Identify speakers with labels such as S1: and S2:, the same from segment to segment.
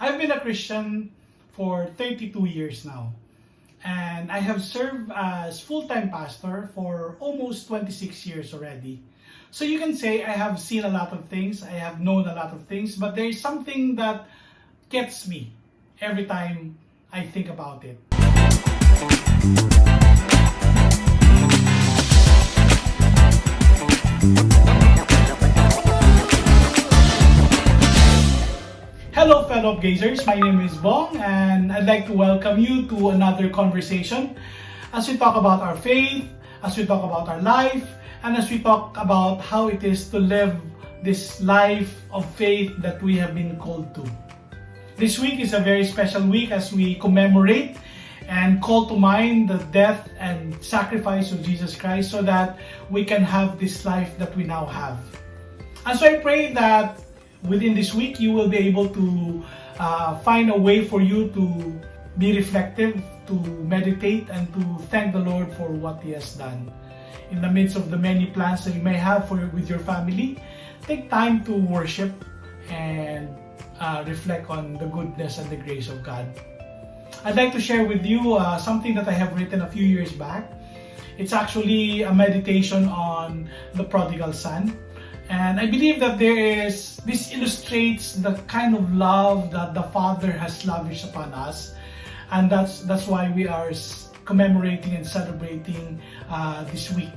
S1: I've been a Christian for 32 years now, and I have served as full-time pastor for almost 26 years already. So you can say I have seen a lot of things, I have known a lot of things, but there is something that gets me every time I think about it. Hello fellow gazers, my name is Bong and I'd like to welcome you to another conversation as we talk about our faith, as we talk about our life, and as we talk about how it is to live this life of faith that we have been called to. This week is a very special week as we commemorate and call to mind the death and sacrifice of Jesus Christ so that we can have this life that we now have. And so I pray that within this week, you will be able to find a way for you to be reflective, to meditate, and to thank the Lord for what He has done. In the midst of the many plans that you may have with your family, take time to worship and reflect on the goodness and the grace of God. I'd like to share with you something that I have written a few years back. It's actually a meditation on the prodigal son. And I believe that this illustrates the kind of love that the Father has lavished upon us. And that's why we are commemorating and celebrating this week.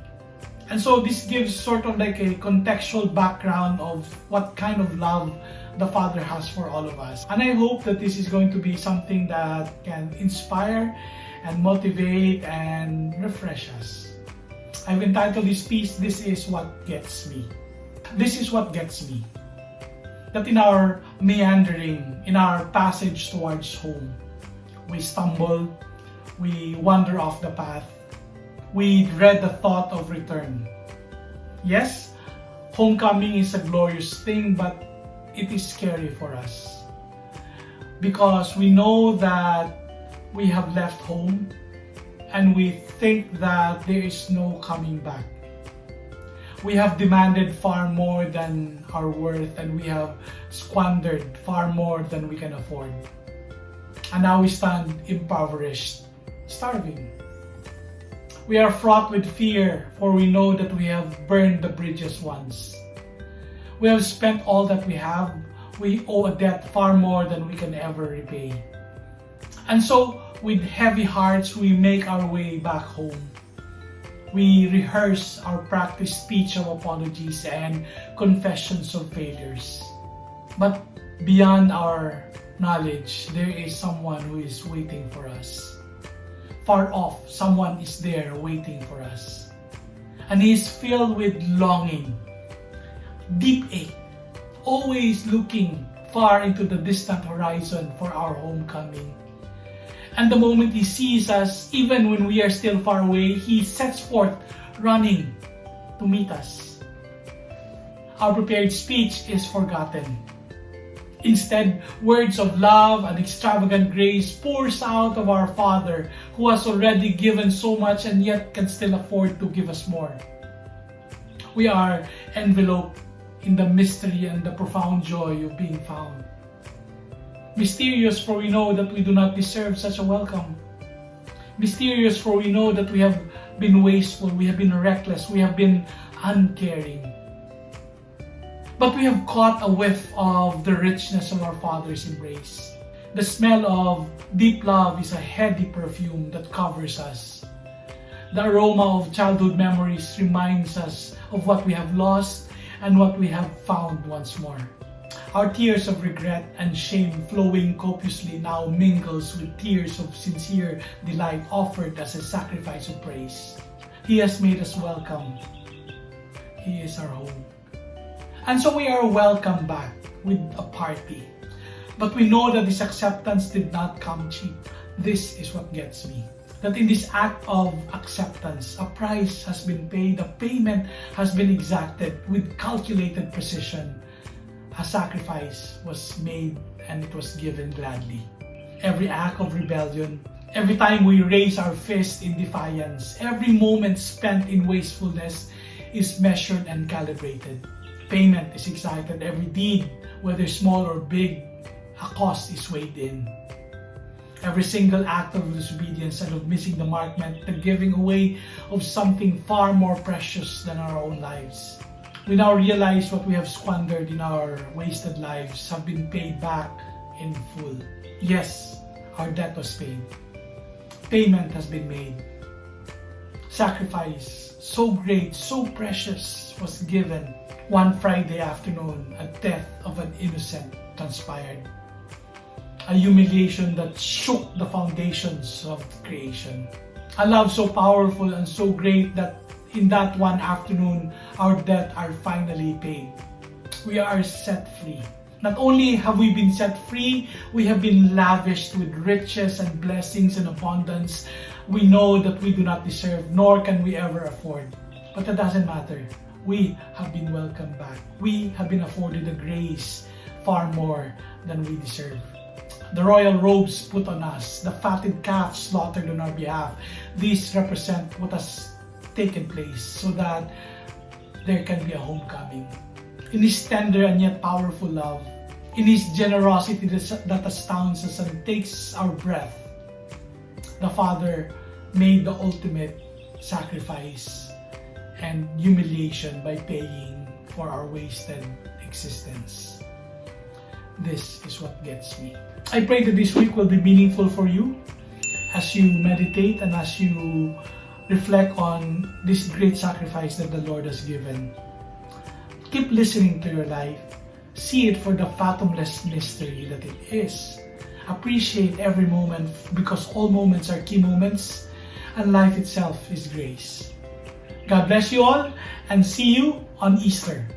S1: And so this gives sort of like a contextual background of what kind of love the Father has for all of us. And I hope that this is going to be something that can inspire and motivate and refresh us. I've entitled this piece, "This is what gets me." This is what gets me. That in our meandering, in our passage towards home, we stumble, we wander off the path, we dread the thought of return. Yes, homecoming is a glorious thing, but it is scary for us. Because we know that we have left home and we think that there is no coming back. We have demanded far more than our worth and we have squandered far more than we can afford. And now we stand impoverished, starving. We are fraught with fear, for we know that we have burned the bridges once. We have spent all that we have. We owe a debt far more than we can ever repay. And so, with heavy hearts, we make our way back home. We rehearse our practiced speech of apologies and confessions of failures. But beyond our knowledge, there is someone who is waiting for us. Far off, someone is there waiting for us. And he is filled with longing, deep ache, always looking far into the distant horizon for our homecoming. And the moment he sees us, even when we are still far away, he sets forth running to meet us. Our prepared speech is forgotten. Instead, words of love and extravagant grace pours out of our Father who has already given so much and yet can still afford to give us more. We are enveloped in the mystery and the profound joy of being found. Mysterious, for we know that we do not deserve such a welcome. Mysterious, for we know that we have been wasteful, we have been reckless, we have been uncaring. But we have caught a whiff of the richness of our Father's embrace. The smell of deep love is a heady perfume that covers us. The aroma of childhood memories reminds us of what we have lost and what we have found once more. Our tears of regret and shame flowing copiously now mingles with tears of sincere delight offered as a sacrifice of praise. He has made us welcome. He is our home. And so we are welcome back with a party. But we know that this acceptance did not come cheap. This is what gets me. That in this act of acceptance, a price has been paid, a payment has been exacted with calculated precision. A sacrifice was made and it was given gladly. Every act of rebellion, every time we raise our fist in defiance, every moment spent in wastefulness is measured and calibrated. Payment is exacted. Every deed, whether small or big, a cost is weighed in. Every single act of disobedience and of missing the mark meant the giving away of something far more precious than our own lives. We now realize what we have squandered in our wasted lives have been paid back in full. Yes, our debt was paid. Payment has been made. Sacrifice so great, so precious was given. One Friday afternoon, a death of an innocent transpired. A humiliation that shook the foundations of creation. A love so powerful and so great that in that one afternoon, our debt are finally paid. We are set free. Not only have we been set free, we have been lavished with riches and blessings and abundance we know that we do not deserve, nor can we ever afford. But that doesn't matter. We have been welcomed back. We have been afforded a grace far more than we deserve. The royal robes put on us, the fatted calf slaughtered on our behalf, these represent what has taken place so that there can be a homecoming. In His tender and yet powerful love, in His generosity that astounds us and takes our breath, the Father made the ultimate sacrifice and humiliation by paying for our wasted existence. This is what gets me. I pray that this week will be meaningful for you as you meditate and as you reflect on this great sacrifice that the Lord has given. Keep listening to your life. See it for the fathomless mystery that it is. Appreciate every moment because all moments are key moments and life itself is grace. God bless you all and see you on Easter.